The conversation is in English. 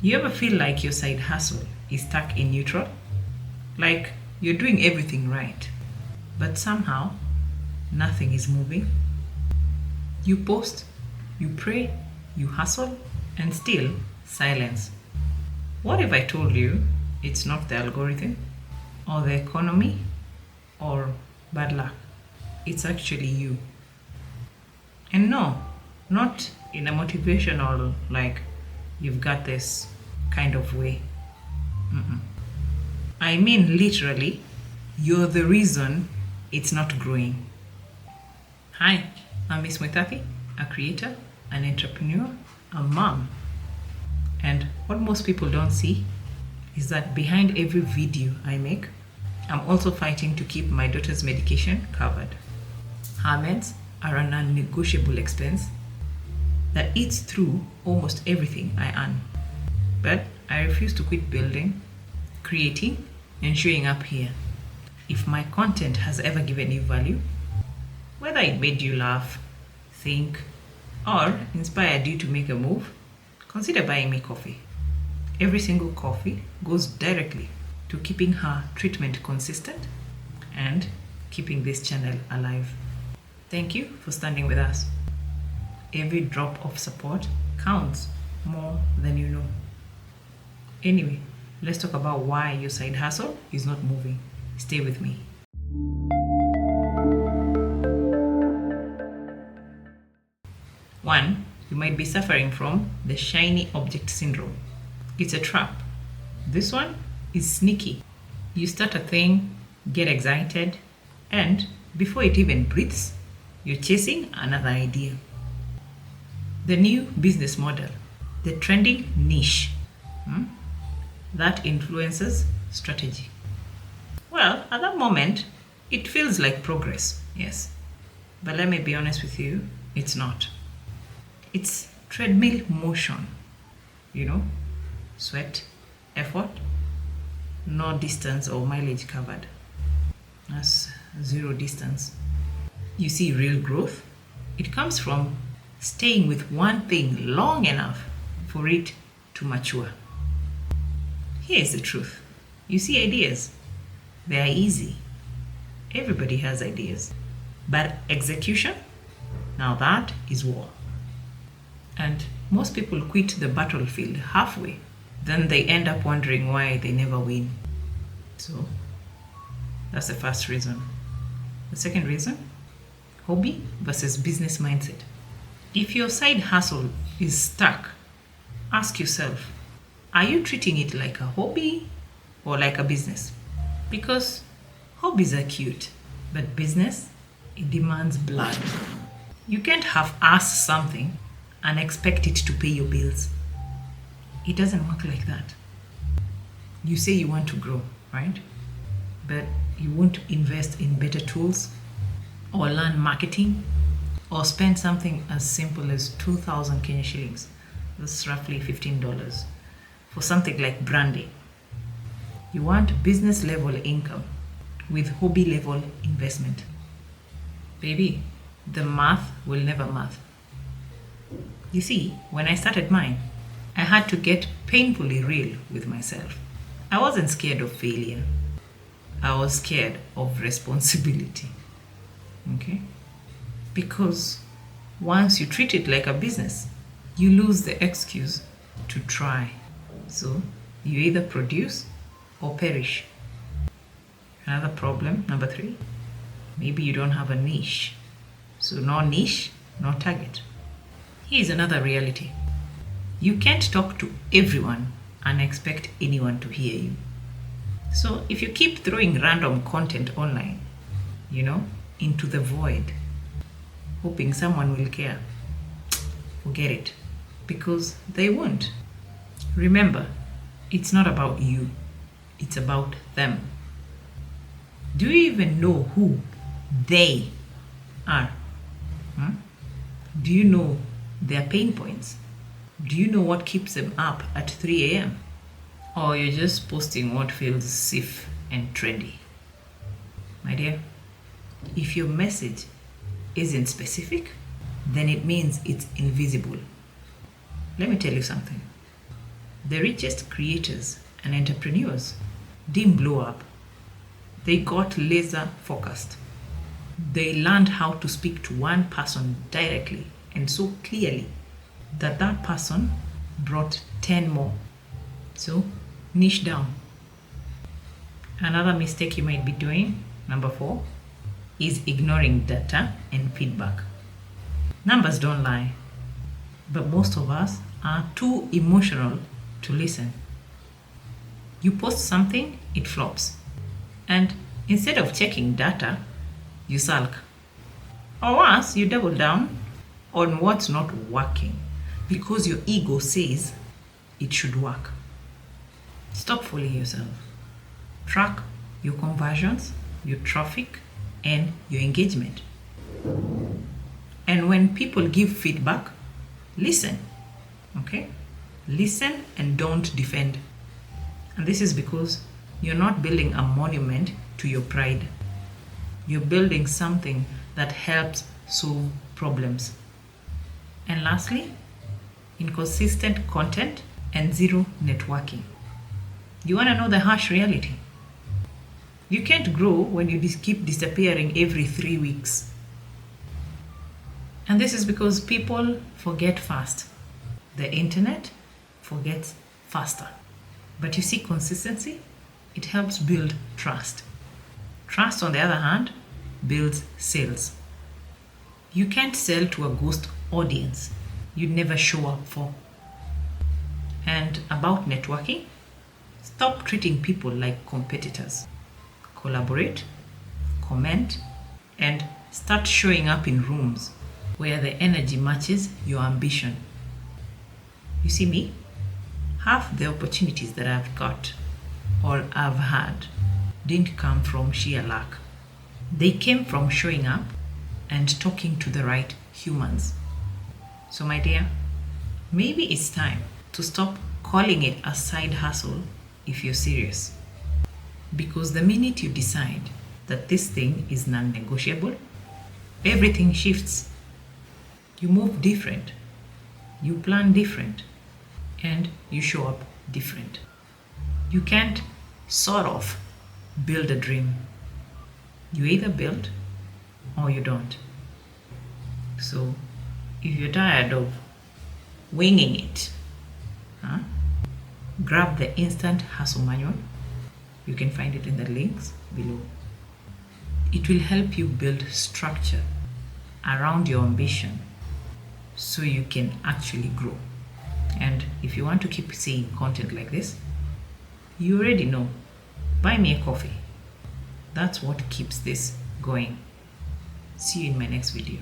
You ever feel like your side hustle is stuck in neutral? Like you're doing everything right, but somehow nothing is moving? You post, you pray, you hustle, and still silence. What if I told you it's not the algorithm, or the economy, or bad luck? It's actually you. And no, not in a motivational, like, you've got this kind of way. I mean, literally, you're the reason it's not growing. Hi, I'm Miss Muithathi, a creator, an entrepreneur, a mom. And what most people don't see is that behind every video I make, I'm also fighting to keep my daughter's medication covered. Her meds are a non-negotiable expense that eats through almost everything I earn. But I refuse to quit building, creating, and showing up here. If my content has ever given you value, whether it made you laugh, think, or inspired you to make a move, consider buying me coffee. Every single coffee goes directly to keeping her treatment consistent and keeping this channel alive. Thank you for standing with us. Every drop of support counts more than you know. Anyway, let's talk about why your side hustle is not moving. Stay with me. One, you might be suffering from the shiny object syndrome. It's a trap. This one is sneaky. You start a thing, get excited, and before it even breathes, you're chasing another idea. The new business model, the trending niche, that influences strategy. Well, at that moment, it feels like progress, yes. But let me be honest with you, it's not. It's treadmill motion, sweat, effort, no distance or mileage covered. That's zero distance. You see, real growth, it comes from staying with one thing long enough for it to mature. Here's the truth. You see, ideas, they are easy. Everybody has ideas. But execution, now that is war. And most people quit the battlefield halfway. Then they end up wondering why they never win. So that's the first reason. The second reason, hobby versus business mindset. If your side hustle is stuck, ask yourself, are you treating it like a hobby or like a business? Because hobbies are cute, but business, it demands blood. You can't half-ass something and expect it to pay your bills. It doesn't work like that. You say you want to grow, right? But you won't invest in better tools or learn marketing or spend something as simple as 2,000 Kenya shillings. That's roughly $15 for something like branding. You want business level income with hobby level investment. Baby, the math will never math. You see, when I started mine, I had to get painfully real with myself. I wasn't scared of failure. I was scared of responsibility. Okay? Because once you treat it like a business, you lose the excuse to try. So you either produce or perish. Another problem, number 3, maybe you don't have a niche. So no niche, no target. Here's another reality. You can't talk to everyone and expect anyone to hear you. So if you keep throwing random content online, into the void, hoping someone will care, forget it, because they won't. Remember, it's not about you, it's about them. Do you even know who they are? Do you know their pain points? Do you know what keeps them up at 3 a.m.? Or you're just posting what feels safe and trendy? My dear, if your message isn't specific, then it means it's invisible. Let me tell you something. The richest creators and entrepreneurs didn't blow up. They got laser focused. They learned how to speak to one person directly and so clearly that that person brought 10 more. So niche down. Another mistake you might be doing, number 4, is ignoring data and feedback. Numbers don't lie, but most of us are too emotional to listen. You post something, it flops. And instead of checking data, you sulk. Or worse, you double down on what's not working because your ego says it should work. Stop fooling yourself. Track your conversions, your traffic, and your engagement. And when people give feedback, listen. Okay? Listen and don't defend. And this is because you're not building a monument to your pride. You're building something that helps solve problems. And lastly, inconsistent content and zero networking. You want to know the harsh reality? You can't grow when you keep disappearing every 3 weeks. And this is because people forget fast. The internet forgets faster. But you see, consistency, it helps build trust. Trust, on the other hand, builds sales. You can't sell to a ghost audience you'd never show up for. And about networking, stop treating people like competitors. Collaborate, comment, and start showing up in rooms where the energy matches your ambition. You see me? Half the opportunities that I've got or I've had didn't come from sheer luck. They came from showing up and talking to the right humans. So my dear, maybe it's time to stop calling it a side hustle if you're serious. Because the minute you decide that this thing is non-negotiable, everything shifts. You move different, you plan different, and you show up different. You can't sort of build a dream. You either build or you don't. So if you're tired of winging it, grab the Instant Hustle Manual. You can find it in the links below. It will help you build structure around your ambition so you can actually grow. And if you want to keep seeing content like this, you already know, buy me a coffee. That's what keeps this going. See you in my next video.